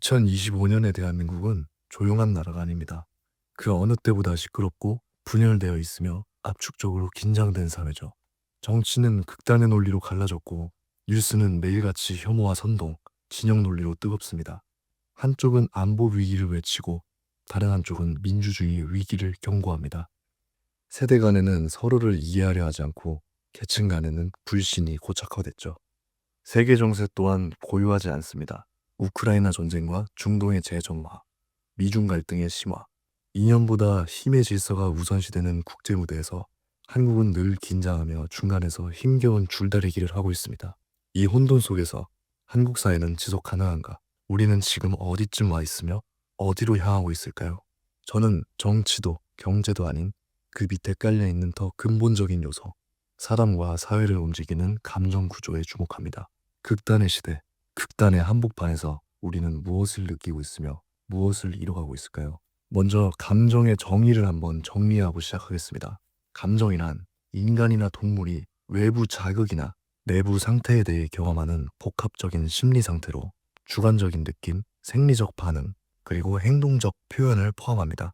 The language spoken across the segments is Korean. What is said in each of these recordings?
2025년의 대한민국은 조용한 나라가 아닙니다. 그 어느 때보다 시끄럽고 분열되어 있으며 압축적으로 긴장된 사회죠. 정치는 극단의 논리로 갈라졌고 뉴스는 매일같이 혐오와 선동, 진영 논리로 뜨겁습니다. 한쪽은 안보 위기를 외치고 다른 한쪽은 민주주의 위기를 경고합니다. 세대 간에는 서로를 이해하려 하지 않고 계층 간에는 불신이 고착화됐죠. 세계 정세 또한 고요하지 않습니다. 우크라이나 전쟁과 중동의 재정화, 미중 갈등의 심화, 이념보다 힘의 질서가 우선시되는 국제 무대에서 한국은 늘 긴장하며 중간에서 힘겨운 줄다리기를 하고 있습니다. 이 혼돈 속에서 한국 사회는 지속 가능한가? 우리는 지금 어디쯤 와 있으며 어디로 향하고 있을까요? 저는 정치도 경제도 아닌 그 밑에 깔려있는 더 근본적인 요소, 사람과 사회를 움직이는 감정 구조에 주목합니다. 극단의 시대, 극단의 한복판에서 우리는 무엇을 느끼고 있으며 무엇을 이뤄가고 있을까요? 먼저 감정의 정의를 한번 정리하고 시작하겠습니다. 감정이란 인간이나 동물이 외부 자극이나 내부 상태에 대해 경험하는 복합적인 심리 상태로 주관적인 느낌, 생리적 반응, 그리고 행동적 표현을 포함합니다.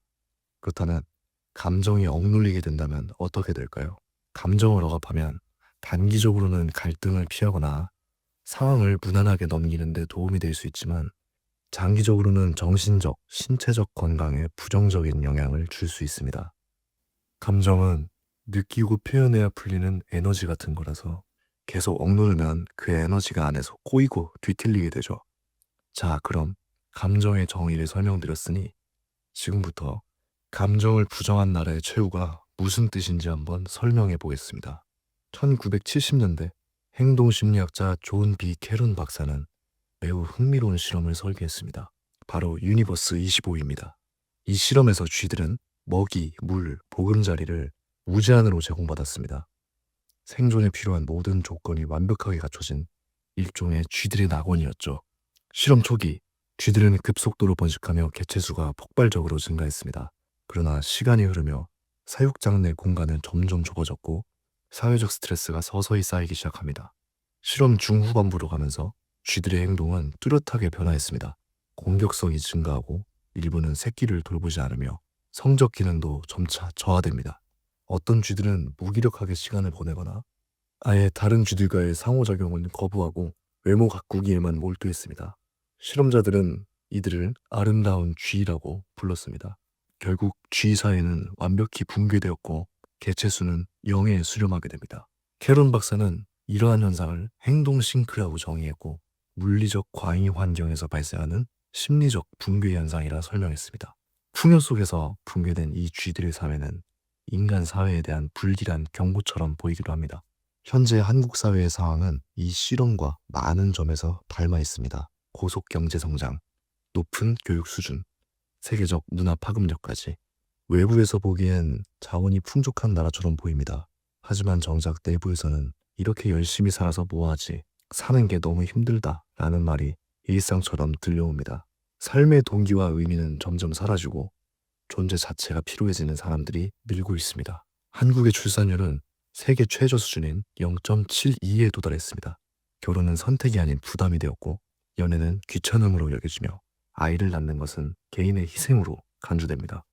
그렇다면 감정이 억눌리게 된다면 어떻게 될까요? 감정을 억압하면 단기적으로는 갈등을 피하거나 상황을 무난하게 넘기는 데 도움이 될 수 있지만 장기적으로는 정신적, 신체적 건강에 부정적인 영향을 줄 수 있습니다. 감정은 느끼고 표현해야 풀리는 에너지 같은 거라서 계속 억누르면 그 에너지가 안에서 꼬이고 뒤틀리게 되죠. 자, 그럼 감정의 정의를 설명드렸으니 지금부터 감정을 부정한 나라의 최후가 무슨 뜻인지 한번 설명해 보겠습니다. 1970년대 행동심리학자 존 B. 캐론 박사는 매우 흥미로운 실험을 설계했습니다. 바로 유니버스 25입니다. 이 실험에서 쥐들은 먹이, 물, 보금자리를 무제한으로 제공받았습니다. 생존에 필요한 모든 조건이 완벽하게 갖춰진 일종의 쥐들의 낙원이었죠. 실험 초기 쥐들은 급속도로 번식하며 개체수가 폭발적으로 증가했습니다. 그러나 시간이 흐르며 사육장 내 공간은 점점 좁아졌고 사회적 스트레스가 서서히 쌓이기 시작합니다. 실험 중후반부로 가면서 쥐들의 행동은 뚜렷하게 변화했습니다. 공격성이 증가하고 일부는 새끼를 돌보지 않으며 성적 기능도 점차 저하됩니다. 어떤 쥐들은 무기력하게 시간을 보내거나 아예 다른 쥐들과의 상호작용을 거부하고 외모 가꾸기에만 몰두했습니다. 실험자들은 이들을 아름다운 쥐라고 불렀습니다. 결국 쥐 사회는 완벽히 붕괴되었고 개체수는 0에 수렴하게 됩니다. 캐론 박사는 이러한 현상을 행동 싱크라고 정의했고 물리적 과잉 환경에서 발생하는 심리적 붕괴 현상이라 설명했습니다. 풍요 속에서 붕괴된 이 쥐들의 사회는 인간 사회에 대한 불길한 경고처럼 보이기도 합니다. 현재 한국 사회의 상황은 이 실험과 많은 점에서 닮아 있습니다. 고속 경제 성장, 높은 교육 수준, 세계적 문화 파급력까지 외부에서 보기엔 자원이 풍족한 나라처럼 보입니다. 하지만 정작 내부에서는 이렇게 열심히 살아서 뭐하지? 사는 게 너무 힘들다 라는 말이 일상처럼 들려옵니다. 삶의 동기와 의미는 점점 사라지고 존재 자체가 피로해지는 사람들이 늘고 있습니다. 한국의 출산율은 세계 최저 수준인 0.72에 도달했습니다. 결혼은 선택이 아닌 부담이 되었고 연애는 귀찮음으로 여겨지며 아이를 낳는 것은 개인의 희생으로 간주됩니다.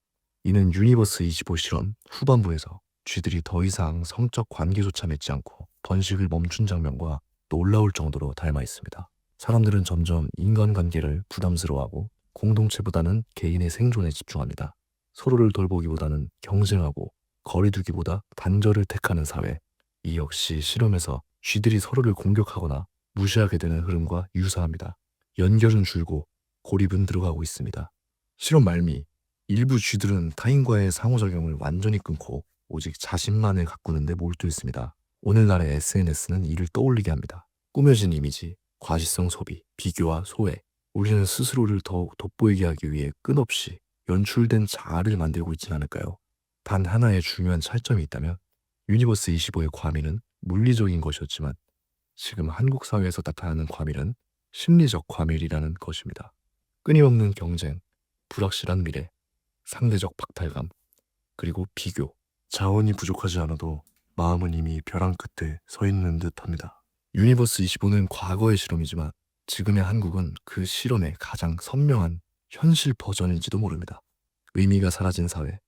이는 유니버스 25 실험 후반부에서 쥐들이 더 이상 성적 관계조차 맺지 않고 번식을 멈춘 장면과 놀라울 정도로 닮아 있습니다. 사람들은 점점 인간관계를 부담스러워하고 공동체보다는 개인의 생존에 집중합니다. 서로를 돌보기보다는 경쟁하고 거리두기보다 단절을 택하는 사회. 이 역시 실험에서 쥐들이 서로를 공격하거나 무시하게 되는 흐름과 유사합니다. 연결은 줄고 고립은 들어가고 있습니다. 실험 말미, 일부 쥐들은 타인과의 상호작용을 완전히 끊고 오직 자신만을 가꾸는 데 몰두했습니다. 오늘날의 SNS는 이를 떠올리게 합니다. 꾸며진 이미지, 과시성 소비, 비교와 소외. 우리는 스스로를 더욱 돋보이게 하기 위해 끝없이 연출된 자아를 만들고 있지 않을까요? 단 하나의 중요한 차이점이 있다면 유니버스 25의 과밀은 물리적인 것이었지만 지금 한국 사회에서 나타나는 과밀은 심리적 과밀이라는 것입니다. 끊임없는 경쟁, 불확실한 미래, 상대적 박탈감, 그리고 비교. 자원이 부족하지 않아도 마음은 이미 벼랑 끝에 서 있는 듯합니다. 유니버스 25는 과거의 실험이지만 지금의 한국은 그 실험의 가장 선명한 현실 버전일지도 모릅니다. 의미가 사라진 사회,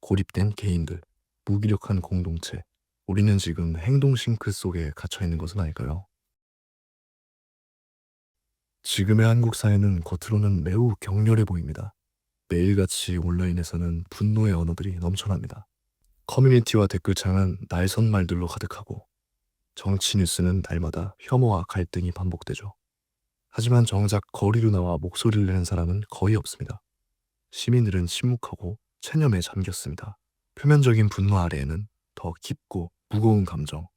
고립된 개인들, 무기력한 공동체. 우리는 지금 행동 싱크 속에 갇혀 있는 것은 아닐까요? 지금의 한국 사회는 겉으로는 매우 격렬해 보입니다. 매일같이 온라인에서는 분노의 언어들이 넘쳐납니다. 커뮤니티와 댓글창은 날선 말들로 가득하고 정치 뉴스는 날마다 혐오와 갈등이 반복되죠. 하지만 정작 거리로 나와 목소리를 내는 사람은 거의 없습니다. 시민들은 침묵하고 체념에 잠겼습니다. 표면적인 분노 아래에는 더 깊고 무거운 감정,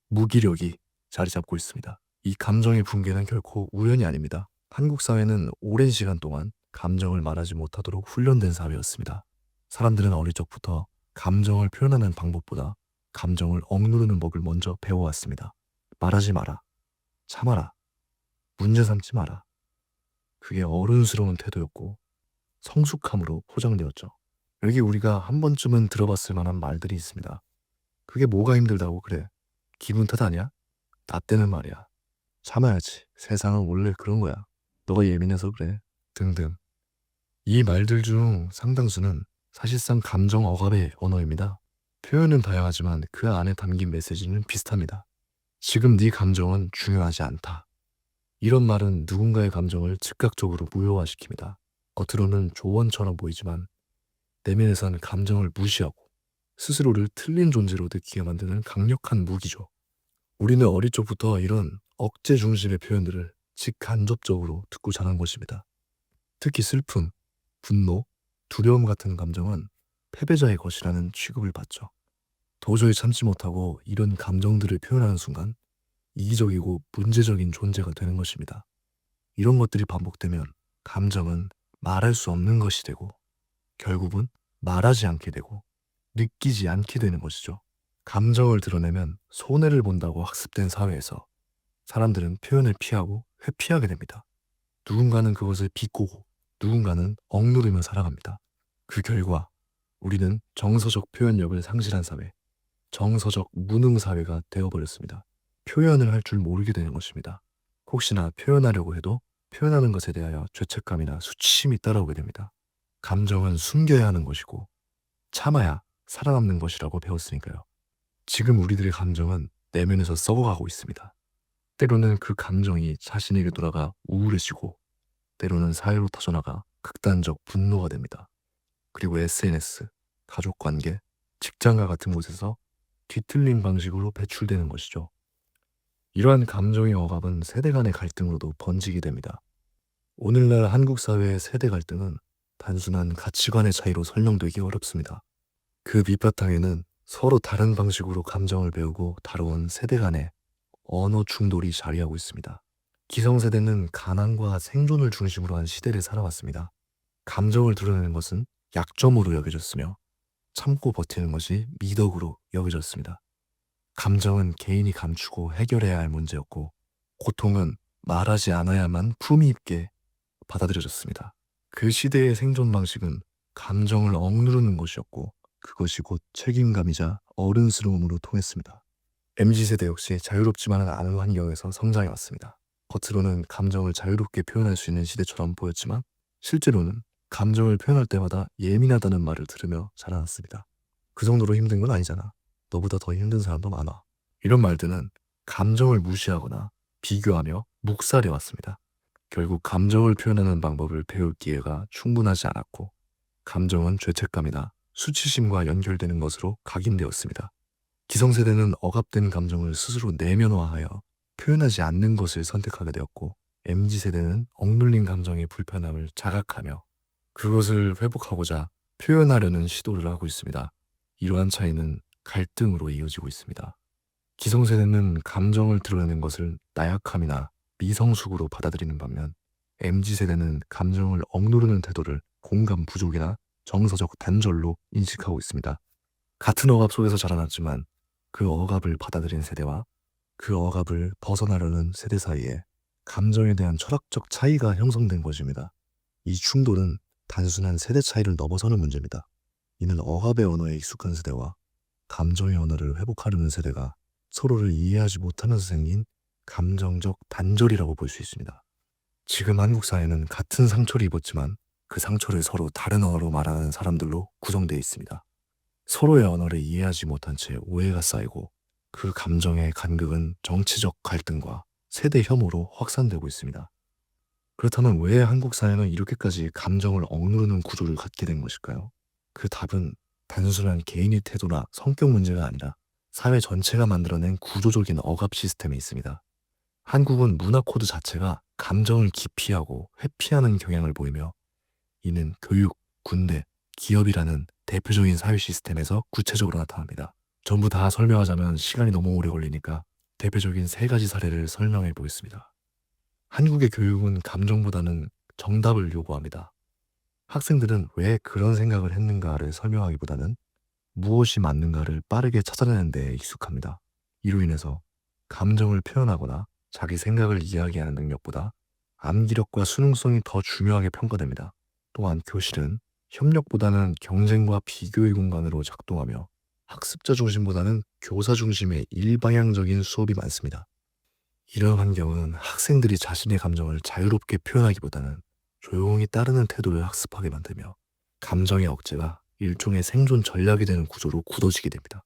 무기력이 자리 잡고 있습니다. 이 감정의 붕괴는 결코 우연이 아닙니다. 한국 사회는 오랜 시간 동안 감정을 말하지 못하도록 훈련된 사회였습니다. 사람들은 어릴 적부터 감정을 표현하는 방법보다 감정을 억누르는 법을 먼저 배워왔습니다. 말하지 마라, 참아라, 문제 삼지 마라. 그게 어른스러운 태도였고 성숙함으로 포장되었죠. 여기 우리가 한 번쯤은 들어봤을 만한 말들이 있습니다. 그게 뭐가 힘들다고 그래? 기분 탓 아니야? 나 때는 말이야. 참아야지. 세상은 원래 그런 거야. 너가 예민해서 그래. 등등. 이 말들 중 상당수는 사실상 감정 억압의 언어입니다. 표현은 다양하지만 그 안에 담긴 메시지는 비슷합니다. 지금 네 감정은 중요하지 않다. 이런 말은 누군가의 감정을 즉각적으로 무효화시킵니다. 겉으로는 조언처럼 보이지만 내면에선 감정을 무시하고 스스로를 틀린 존재로 느끼게 만드는 강력한 무기죠. 우리는 어릴 적부터 이런 억제 중심의 표현들을 직간접적으로 듣고 자란 것입니다. 특히 슬픔, 분노, 두려움 같은 감정은 패배자의 것이라는 취급을 받죠. 도저히 참지 못하고 이런 감정들을 표현하는 순간 이기적이고 문제적인 존재가 되는 것입니다. 이런 것들이 반복되면 감정은 말할 수 없는 것이 되고 결국은 말하지 않게 되고 느끼지 않게 되는 것이죠. 감정을 드러내면 손해를 본다고 학습된 사회에서 사람들은 표현을 피하고 회피하게 됩니다. 누군가는 그것을 비꼬고 누군가는 억누르며 살아갑니다. 그 결과 우리는 정서적 표현력을 상실한 사회, 정서적 무능 사회가 되어버렸습니다. 표현을 할 줄 모르게 되는 것입니다. 혹시나 표현하려고 해도 표현하는 것에 대하여 죄책감이나 수치심이 따라오게 됩니다. 감정은 숨겨야 하는 것이고 참아야 살아남는 것이라고 배웠으니까요. 지금 우리들의 감정은 내면에서 썩어가고 있습니다. 때로는 그 감정이 자신에게 돌아가 우울해지고 때로는 사회로 터져나가 극단적 분노가 됩니다. 그리고 SNS, 가족관계, 직장과 같은 곳에서 뒤틀린 방식으로 배출되는 것이죠. 이러한 감정의 억압은 세대 간의 갈등으로도 번지게 됩니다. 오늘날 한국 사회의 세대 갈등은 단순한 가치관의 차이로 설명되기 어렵습니다. 그 밑바탕에는 서로 다른 방식으로 감정을 배우고 다뤄온 세대 간의 언어 충돌이 자리하고 있습니다. 기성세대는 가난과 생존을 중심으로 한 시대를 살아왔습니다. 감정을 드러내는 것은 약점으로 여겨졌으며 참고 버티는 것이 미덕으로 여겨졌습니다. 감정은 개인이 감추고 해결해야 할 문제였고 고통은 말하지 않아야만 품위 있게 받아들여졌습니다. 그 시대의 생존 방식은 감정을 억누르는 것이었고 그것이 곧 책임감이자 어른스러움으로 통했습니다. MZ세대 역시 자유롭지만은 않은 환경에서 성장해왔습니다. 겉으로는 감정을 자유롭게 표현할 수 있는 시대처럼 보였지만 실제로는 감정을 표현할 때마다 예민하다는 말을 들으며 자라났습니다. 그 정도로 힘든 건 아니잖아. 너보다 더 힘든 사람도 많아. 이런 말들은 감정을 무시하거나 비교하며 묵살해왔습니다. 결국 감정을 표현하는 방법을 배울 기회가 충분하지 않았고 감정은 죄책감이나 수치심과 연결되는 것으로 각인되었습니다. 기성세대는 억압된 감정을 스스로 내면화하여 표현하지 않는 것을 선택하게 되었고 MZ세대는 억눌린 감정의 불편함을 자각하며 그것을 회복하고자 표현하려는 시도를 하고 있습니다. 이러한 차이는 갈등으로 이어지고 있습니다. 기성세대는 감정을 드러내는 것을 나약함이나 미성숙으로 받아들이는 반면 MZ세대는 감정을 억누르는 태도를 공감 부족이나 정서적 단절로 인식하고 있습니다. 같은 억압 속에서 자라났지만 그 억압을 받아들인 세대와 그 억압을 벗어나려는 세대 사이에 감정에 대한 철학적 차이가 형성된 것입니다. 이 충돌은 단순한 세대 차이를 넘어서는 문제입니다. 이는 억압의 언어에 익숙한 세대와 감정의 언어를 회복하려는 세대가 서로를 이해하지 못하면서 생긴 감정적 단절이라고 볼 수 있습니다. 지금 한국 사회는 같은 상처를 입었지만 그 상처를 서로 다른 언어로 말하는 사람들로 구성되어 있습니다. 서로의 언어를 이해하지 못한 채 오해가 쌓이고 그 감정의 간극은 정치적 갈등과 세대 혐오로 확산되고 있습니다. 그렇다면 왜 한국 사회는 이렇게까지 감정을 억누르는 구조를 갖게 된 것일까요? 그 답은 단순한 개인의 태도나 성격 문제가 아니라 사회 전체가 만들어낸 구조적인 억압 시스템에 있습니다. 한국은 문화 코드 자체가 감정을 기피하고 회피하는 경향을 보이며 이는 교육, 군대, 기업이라는 대표적인 사회 시스템에서 구체적으로 나타납니다. 전부 다 설명하자면 시간이 너무 오래 걸리니까 대표적인 세 가지 사례를 설명해 보겠습니다. 한국의 교육은 감정보다는 정답을 요구합니다. 학생들은 왜 그런 생각을 했는가를 설명하기보다는 무엇이 맞는가를 빠르게 찾아내는 데 익숙합니다. 이로 인해서 감정을 표현하거나 자기 생각을 이야기하는 능력보다 암기력과 수능성이 더 중요하게 평가됩니다. 또한 교실은 협력보다는 경쟁과 비교의 공간으로 작동하며 학습자 중심보다는 교사 중심의 일방향적인 수업이 많습니다. 이런 환경은 학생들이 자신의 감정을 자유롭게 표현하기보다는 조용히 따르는 태도를 학습하게 만들며 감정의 억제가 일종의 생존 전략이 되는 구조로 굳어지게 됩니다.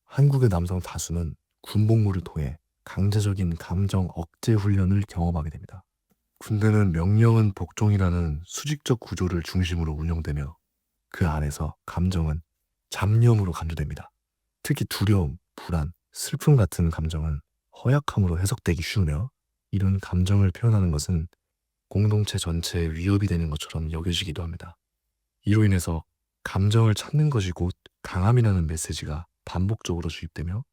한국의 남성 다수는 군복무를 통해 강제적인 감정 억제 훈련을 경험하게 됩니다. 군대는 명령은 복종이라는 수직적 구조를 중심으로 운영되며 그 안에서 감정은 잡념으로 간주됩니다. 특히 두려움, 불안, 슬픔 같은 감정은 허약함으로 해석되기 쉬우며 이런 감정을 표현하는 것은 공동체 전체에 위협이 되는 것처럼 여겨지기도 합니다. 이로 인해서 감정을 찾는 것이 곧 강함이라는 메시지가 반복적으로 주입되며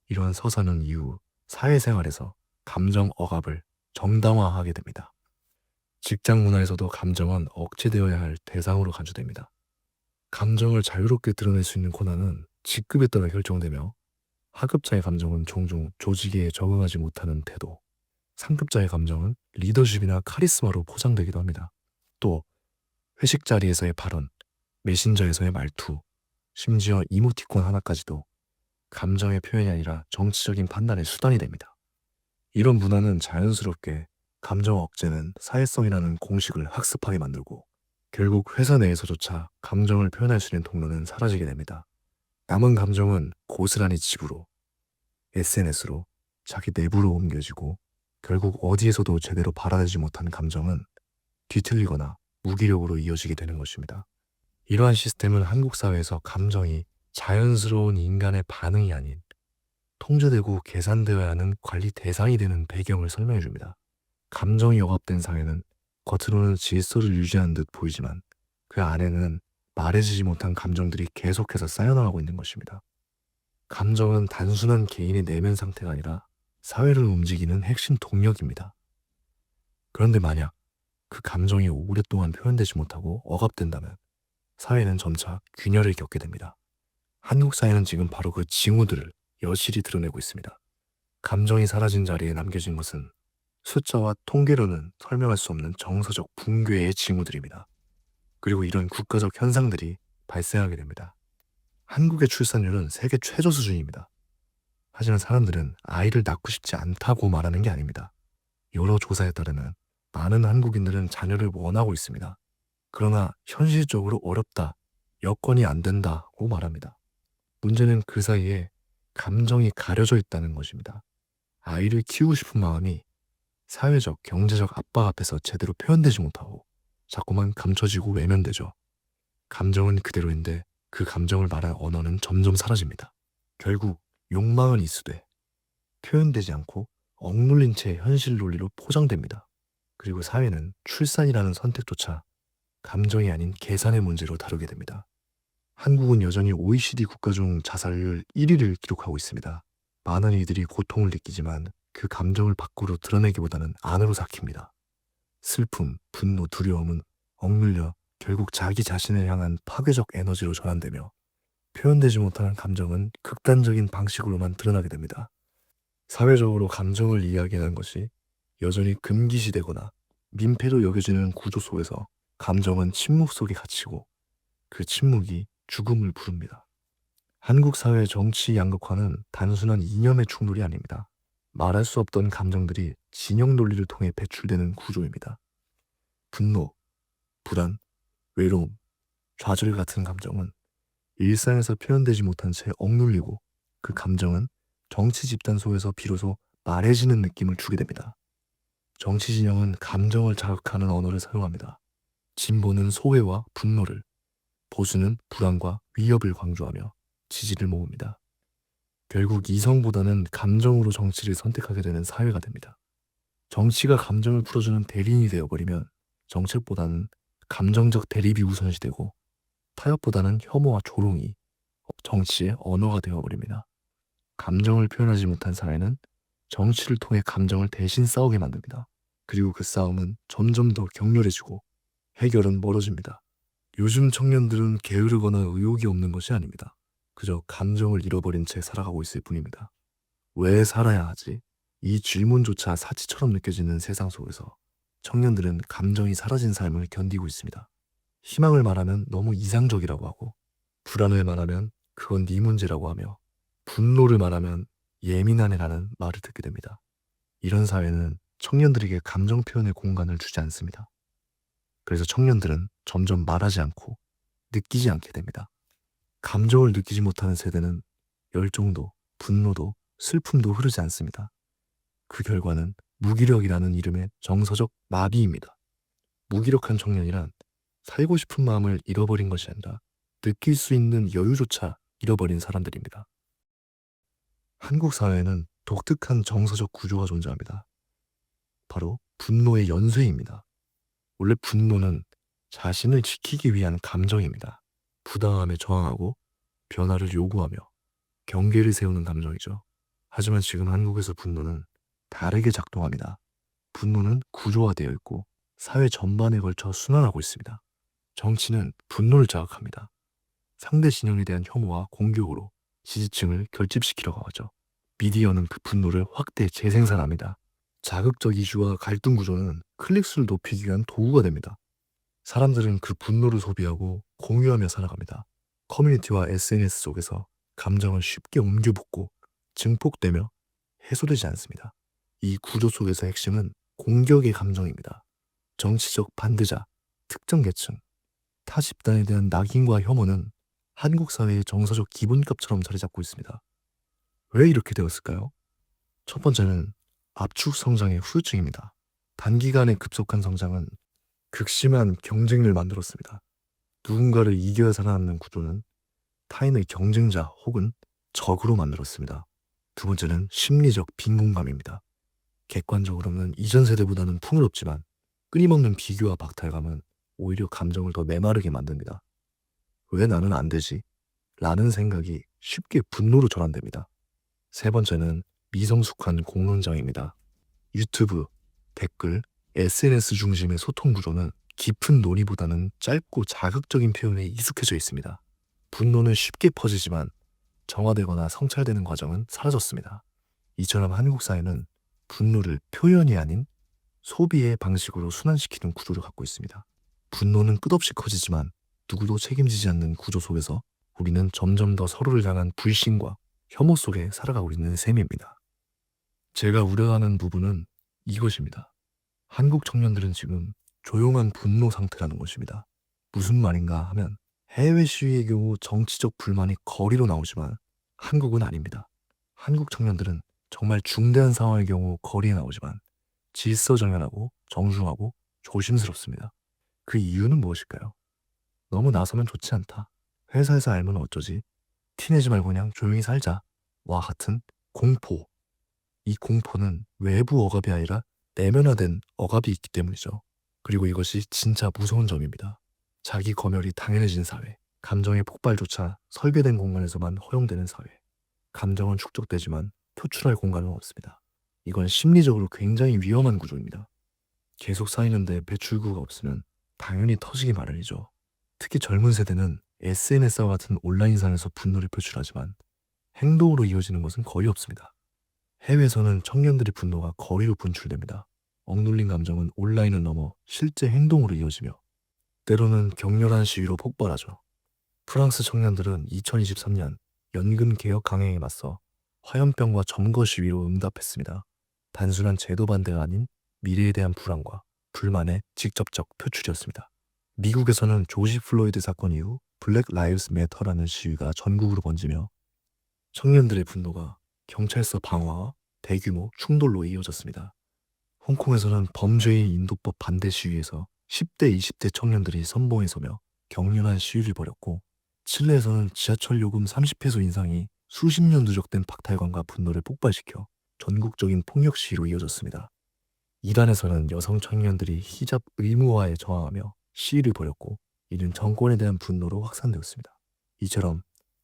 이러한 서사는 이후 사회생활에서 감정 억압을 정당화하게 됩니다. 직장 문화에서도 감정은 억제되어야 할 대상으로 간주됩니다. 감정을 자유롭게 드러낼 수 있는 권한은 직급에 따라 결정되며 하급자의 감정은 종종 조직에 적응하지 못하는 태도, 상급자의 감정은 리더십이나 카리스마로 포장되기도 합니다. 또 회식 자리에서의 발언, 메신저에서의 말투, 심지어 이모티콘 하나까지도 감정의 표현이 아니라 정치적인 판단의 수단이 됩니다. 이런 문화는 자연스럽게 감정 억제는 사회성이라는 공식을 학습하게 만들고 결국 회사 내에서조차 감정을 표현할 수 있는 통로는 사라지게 됩니다. 남은 감정은 고스란히 집으로, SNS로, 자기 내부로 옮겨지고 결국 어디에서도 제대로 발화되지 못한 감정은 뒤틀리거나 무기력으로 이어지게 되는 것입니다. 이러한 시스템은 한국 사회에서 감정이 자연스러운 인간의 반응이 아닌 통제되고 계산되어야 하는 관리 대상이 되는 배경을 설명해 줍니다. 감정이 억압된 사회는 겉으로는 질서를 유지하는 듯 보이지만 그 안에는 말해지지 못한 감정들이 계속해서 쌓여나가고 있는 것입니다. 감정은 단순한 개인의 내면 상태가 아니라 사회를 움직이는 핵심 동력입니다. 그런데 만약 그 감정이 오랫동안 표현되지 못하고 억압된다면 사회는 점차 균열을 겪게 됩니다. 한국 사회는 지금 바로 그 징후들을 여실히 드러내고 있습니다. 감정이 사라진 자리에 남겨진 것은 숫자와 통계로는 설명할 수 없는 정서적 붕괴의 징후들입니다. 그리고 이런 국가적 현상들이 발생하게 됩니다. 한국의 출산율은 세계 최저 수준입니다. 하지만 사람들은 아이를 낳고 싶지 않다고 말하는 게 아닙니다. 여러 조사에 따르면 많은 한국인들은 자녀를 원하고 있습니다. 그러나 현실적으로 어렵다, 여건이 안 된다고 말합니다. 문제는 그 사이에 감정이 가려져 있다는 것입니다. 아이를 키우고 싶은 마음이 사회적, 경제적 압박 앞에서 제대로 표현되지 못하고 자꾸만 감춰지고 외면되죠. 감정은 그대로인데 그 감정을 말할 언어는 점점 사라집니다. 결국 욕망은 이수돼 표현되지 않고 억눌린 채 현실 논리로 포장됩니다. 그리고 사회는 출산이라는 선택조차 감정이 아닌 계산의 문제로 다루게 됩니다. 한국은 여전히 OECD 국가 중 자살률 1위를 기록하고 있습니다. 많은 이들이 고통을 느끼지만 그 감정을 밖으로 드러내기보다는 안으로 삭힙니다. 슬픔, 분노, 두려움은 억눌려 결국 자기 자신을 향한 파괴적 에너지로 전환되며 표현되지 못하는 감정은 극단적인 방식으로만 드러나게 됩니다. 사회적으로 감정을 이야기하는 것이 여전히 금기시되거나 민폐로 여겨지는 구조 속에서 감정은 침묵 속에 갇히고 그 침묵이 죽음을 부릅니다. 한국 사회의 정치 양극화는 단순한 이념의 충돌이 아닙니다. 말할 수 없던 감정들이 진영 논리를 통해 배출되는 구조입니다. 분노, 불안, 외로움, 좌절 같은 감정은 일상에서 표현되지 못한 채 억눌리고, 그 감정은 정치 집단 속에서 비로소 말해지는 느낌을 주게 됩니다. 정치 진영은 감정을 자극하는 언어를 사용합니다. 진보는 소외와 분노를, 보수는 불안과 위협을 강조하며 지지를 모읍니다. 결국 이성보다는 감정으로 정치를 선택하게 되는 사회가 됩니다. 정치가 감정을 풀어주는 대리인이 되어버리면 정책보다는 감정적 대립이 우선시되고, 타협보다는 혐오와 조롱이 정치의 언어가 되어버립니다. 감정을 표현하지 못한 사회는 정치를 통해 감정을 대신 싸우게 만듭니다. 그리고 그 싸움은 점점 더 격렬해지고 해결은 멀어집니다. 요즘 청년들은 게으르거나 의욕이 없는 것이 아닙니다. 그저 감정을 잃어버린 채 살아가고 있을 뿐입니다. 왜 살아야 하지? 이 질문조차 사치처럼 느껴지는 세상 속에서 청년들은 감정이 사라진 삶을 견디고 있습니다. 희망을 말하면 너무 이상적이라고 하고, 불안을 말하면 그건 네 문제라고 하며, 분노를 말하면 예민한 애라는 말을 듣게 됩니다. 이런 사회는 청년들에게 감정 표현의 공간을 주지 않습니다. 그래서 청년들은 점점 말하지 않고 느끼지 않게 됩니다. 감정을 느끼지 못하는 세대는 열정도, 분노도, 슬픔도 흐르지 않습니다. 그 결과는 무기력이라는 이름의 정서적 마비입니다. 무기력한 청년이란 살고 싶은 마음을 잃어버린 것이 아니라 느낄 수 있는 여유조차 잃어버린 사람들입니다. 한국 사회에는 독특한 정서적 구조가 존재합니다. 바로 분노의 연쇄입니다. 원래 분노는 자신을 지키기 위한 감정입니다. 부당함에 저항하고 변화를 요구하며 경계를 세우는 감정이죠. 하지만 지금 한국에서 분노는 다르게 작동합니다. 분노는 구조화되어 있고 사회 전반에 걸쳐 순환하고 있습니다. 정치는 분노를 자극합니다. 상대 진영에 대한 혐오와 공격으로 지지층을 결집시키려고 하죠. 미디어는 그 분노를 확대 재생산합니다. 자극적 이슈와 갈등 구조는 클릭수를 높이기 위한 도구가 됩니다. 사람들은 그 분노를 소비하고 공유하며 살아갑니다. 커뮤니티와 SNS 속에서 감정은 쉽게 옮겨붙고 증폭되며 해소되지 않습니다. 이 구조 속에서 핵심은 공격의 감정입니다. 정치적 반대자, 특정 계층, 타 집단에 대한 낙인과 혐오는 한국 사회의 정서적 기본값처럼 자리 잡고 있습니다. 왜 이렇게 되었을까요? 첫 번째는 압축 성장의 후유증입니다. 단기간의 급속한 성장은 극심한 경쟁을 만들었습니다. 누군가를 이겨야 살아남는 구조는 타인의 경쟁자 혹은 적으로 만들었습니다. 두 번째는 심리적 빈곤감입니다. 객관적으로는 이전 세대보다는 풍요롭지만 끊임없는 비교와 박탈감은 오히려 감정을 더 메마르게 만듭니다. 왜 나는 안 되지? 라는 생각이 쉽게 분노로 전환됩니다. 세 번째는 미성숙한 공론장입니다. 유튜브, 댓글, SNS 중심의 소통 구조는 깊은 논의보다는 짧고 자극적인 표현에 익숙해져 있습니다. 분노는 쉽게 퍼지지만 정화되거나 성찰되는 과정은 사라졌습니다. 이처럼 한국 사회는 분노를 표현이 아닌 소비의 방식으로 순환시키는 구조를 갖고 있습니다. 분노는 끝없이 커지지만 누구도 책임지지 않는 구조 속에서 우리는 점점 더 서로를 향한 불신과 혐오 속에 살아가고 있는 셈입니다. 제가 우려하는 부분은 이것입니다. 한국 청년들은 지금 조용한 분노 상태라는 것입니다. 무슨 말인가 하면 해외 시위의 경우 정치적 불만이 거리로 나오지만 한국은 아닙니다. 한국 청년들은 정말 중대한 상황의 경우 거리에 나오지만 질서정연하고 정중하고 조심스럽습니다. 그 이유는 무엇일까요? 너무 나서면 좋지 않다. 회사에서 알면 어쩌지? 티내지 말고 그냥 조용히 살자. 와 같은 공포. 이 공포는 외부 억압이 아니라 내면화된 억압이 있기 때문이죠. 그리고 이것이 진짜 무서운 점입니다. 자기 검열이 당연해진 사회, 감정의 폭발조차 설계된 공간에서만 허용되는 사회. 감정은 축적되지만 표출할 공간은 없습니다. 이건 심리적으로 굉장히 위험한 구조입니다. 계속 쌓이는데 배출구가 없으면 당연히 터지기 마련이죠. 특히 젊은 세대는 SNS와 같은 온라인상에서 분노를 표출하지만 행동으로 이어지는 것은 거의 없습니다. 해외에서는 청년들의 분노가 거리로 분출됩니다. 억눌린 감정은 온라인을 넘어 실제 행동으로 이어지며 때로는 격렬한 시위로 폭발하죠. 프랑스 청년들은 2023년 연금 개혁 강행에 맞서 화염병과 점거 시위로 응답했습니다. 단순한 제도 반대가 아닌 미래에 대한 불안과 불만의 직접적 표출이었습니다. 미국에서는 조지 플로이드 사건 이후 블랙 라이브스 매터라는 시위가 전국으로 번지며 청년들의 분노가 경찰서 방화와 대규모 충돌로 이어졌습니다. 홍콩에서는 범죄인 인도법 반대 시위에서 10대, 20대 청년들이 선봉에 서며 격렬한 시위를 벌였고, 칠레에서는 지하철 요금 30페소 인상이 수십 년 누적된 박탈감과 분노를 폭발시켜 전국적인 폭력 시위로 이어졌습니다. 이란에서는 여성 청년들이 히잡 의무화에 저항하며 시위를 벌였고, 이는 정권에 대한 분노로 확산되었습니다. 이처럼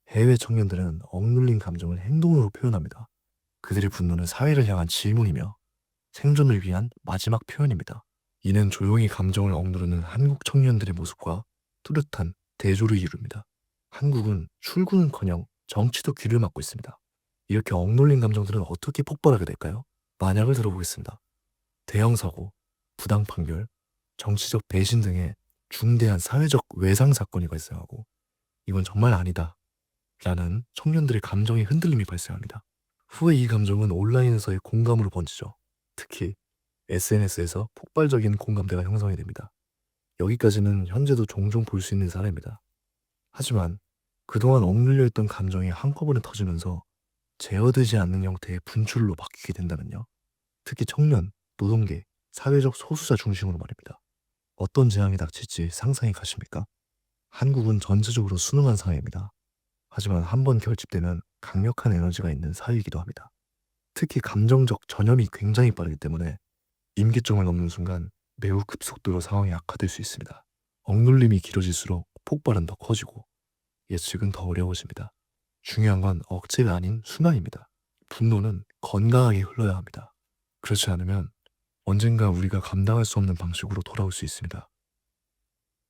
해외 청년들은 억눌린 감정을 행동으로 표현합니다. 그들의 분노는 사회를 향한 질문이며 생존을 위한 마지막 표현입니다. 이는 조용히 감정을 억누르는 한국 청년들의 모습과 뚜렷한 대조를 이룹니다. 한국은 출구는커녕 정치도 귀를 막고 있습니다. 이렇게 억눌린 감정들은 어떻게 폭발하게 될까요? 만약을 들어보겠습니다. 대형 사고, 부당 판결, 정치적 배신 등의 중대한 사회적 외상 사건이 발생하고, 이건 정말 아니다 라는 청년들의 감정의 흔들림이 발생합니다. 후에 이 감정은 온라인에서의 공감으로 번지죠. 특히 SNS에서 폭발적인 공감대가 형성이 됩니다. 여기까지는 현재도 종종 볼 수 있는 사례입니다. 하지만 그동안 억눌려 있던 감정이 한꺼번에 터지면서 제어되지 않는 형태의 분출로 바뀌게 된다면요. 특히 청년, 노동계, 사회적 소수자 중심으로 말입니다. 어떤 재앙이 닥칠지 상상이 가십니까? 한국은 전체적으로 순응한 사회입니다. 하지만 한번 결집되면 강력한 에너지가 있는 사회이기도 합니다. 특히 감정적 전염이 굉장히 빠르기 때문에 임계점을 넘는 순간 매우 급속도로 상황이 악화될 수 있습니다. 억눌림이 길어질수록 폭발은 더 커지고 예측은 더 어려워집니다. 중요한 건 억제가 아닌 순환입니다. 분노는 건강하게 흘러야 합니다. 그렇지 않으면 언젠가 우리가 감당할 수 없는 방식으로 돌아올 수 있습니다.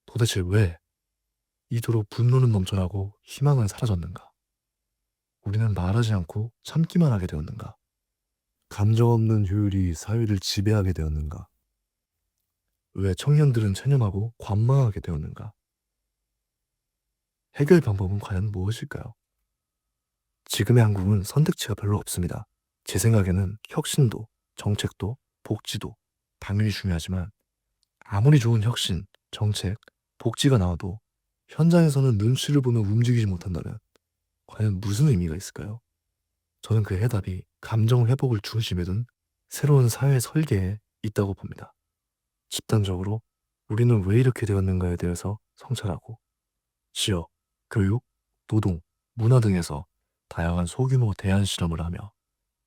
도대체 왜 이토록 분노는 넘쳐나고 희망은 사라졌는가? 우리는 말하지 않고 참기만 하게 되었는가? 감정 없는 효율이 사회를 지배하게 되었는가? 왜 청년들은 체념하고 관망하게 되었는가? 해결 방법은 과연 무엇일까요? 지금의 한국은 선택지가 별로 없습니다. 제 생각에는 혁신도, 정책도, 복지도 당연히 중요하지만 아무리 좋은 혁신, 정책, 복지가 나와도 현장에서는 눈치를 보며 움직이지 못한다면 과연 무슨 의미가 있을까요? 저는 그 해답이 감정 회복을 중심에 둔 새로운 사회 설계에 있다고 봅니다. 집단적으로 우리는 왜 이렇게 되었는가에 대해서 성찰하고 지역, 교육, 노동, 문화 등에서 다양한 소규모 대안 실험을 하며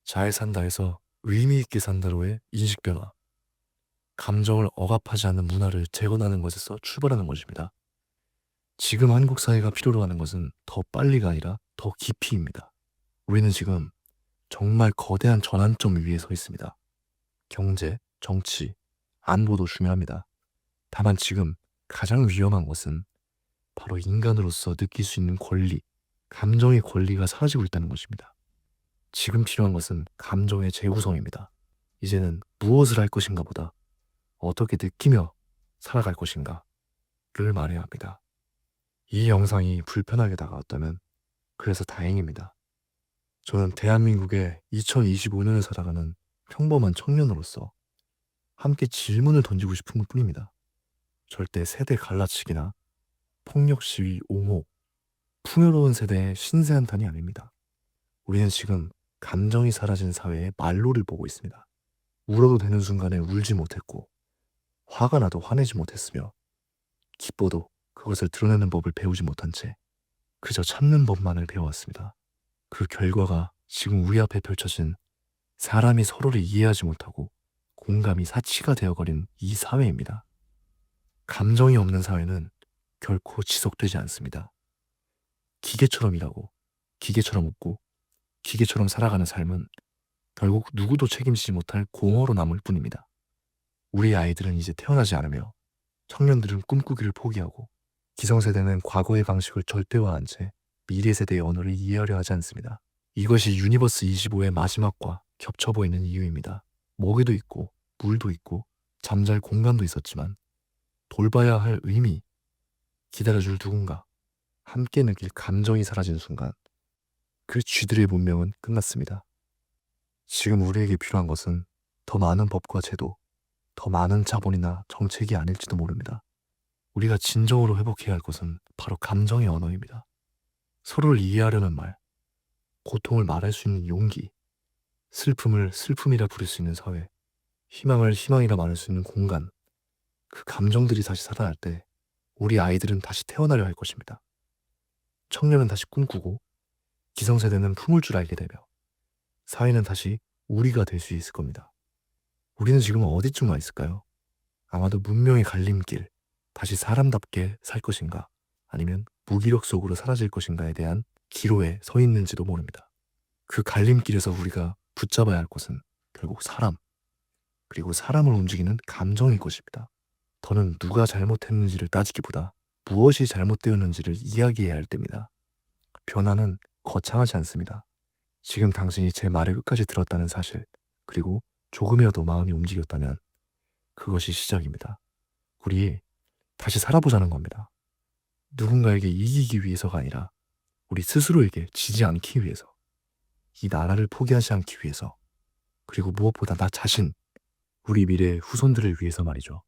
잘 산다에서 의미 있게 산다로의 인식 변화, 감정을 억압하지 않는 문화를 재건하는 것에서 출발하는 것입니다. 지금 한국 사회가 필요로 하는 것은 더 빨리가 아니라 더 깊이입니다. 우리는 지금 정말 거대한 전환점 위에 서 있습니다. 경제, 정치, 안보도 중요합니다. 다만 지금 가장 위험한 것은 바로 인간으로서 느낄 수 있는 권리, 감정의 권리가 사라지고 있다는 것입니다. 지금 필요한 것은 감정의 재구성입니다. 이제는 무엇을 할 것인가 보다 어떻게 느끼며 살아갈 것인가를 말해야 합니다. 이 영상이 불편하게 다가왔다면 그래서 다행입니다. 저는 대한민국의 2025년을 살아가는 평범한 청년으로서 함께 질문을 던지고 싶은 것 뿐입니다. 절대 세대 갈라치기나 폭력 시위 옹호, 풍요로운 세대의 신세 한탄이 아닙니다. 우리는 지금 감정이 사라진 사회의 말로를 보고 있습니다. 울어도 되는 순간에 울지 못했고, 화가 나도 화내지 못했으며, 기뻐도 그것을 드러내는 법을 배우지 못한 채 그저 참는 법만을 배워왔습니다. 그 결과가 지금 우리 앞에 펼쳐진 사람이 서로를 이해하지 못하고 공감이 사치가 되어버린 이 사회입니다. 감정이 없는 사회는 결코 지속되지 않습니다. 기계처럼 일하고 기계처럼 웃고 기계처럼 살아가는 삶은 결국 누구도 책임지지 못할 공허로 남을 뿐입니다. 우리 아이들은 이제 태어나지 않으며 청년들은 꿈꾸기를 포기하고 기성세대는 과거의 방식을 절대화한 채 미래 세대의 언어를 이해하려 하지 않습니다. 이것이 유니버스 25의 마지막과 겹쳐 보이는 이유입니다. 먹이도 있고 물도 있고 잠잘 공간도 있었지만 돌봐야 할 의미, 기다려줄 누군가, 함께 느낄 감정이 사라진 순간 그 쥐들의 문명은 끝났습니다. 지금 우리에게 필요한 것은 더 많은 법과 제도, 더 많은 자본이나 정책이 아닐지도 모릅니다. 우리가 진정으로 회복해야 할 것은 바로 감정의 언어입니다. 서로를 이해하려는 말, 고통을 말할 수 있는 용기, 슬픔을 슬픔이라 부를 수 있는 사회, 희망을 희망이라 말할 수 있는 공간, 그 감정들이 다시 살아날 때 우리 아이들은 다시 태어나려 할 것입니다. 청년은 다시 꿈꾸고 기성세대는 품을 줄 알게 되며 사회는 다시 우리가 될 수 있을 겁니다. 우리는 지금 어디쯤 와 있을까요? 아마도 문명의 갈림길, 다시 사람답게 살 것인가, 아니면 무기력 속으로 사라질 것인가에 대한 기로에 서 있는지도 모릅니다. 그 갈림길에서 우리가 붙잡아야 할 것은 결국 사람, 그리고 사람을 움직이는 감정일 것입니다. 더는 누가 잘못했는지를 따지기보다 무엇이 잘못되었는지를 이야기해야 할 때입니다. 변화는 거창하지 않습니다. 지금 당신이 제 말을 끝까지 들었다는 사실, 그리고 조금이라도 마음이 움직였다면 그것이 시작입니다. 우리 다시 살아보자는 겁니다. 누군가에게 이기기 위해서가 아니라 우리 스스로에게 지지 않기 위해서, 이 나라를 포기하지 않기 위해서, 그리고 무엇보다 나 자신, 우리 미래의 후손들을 위해서 말이죠.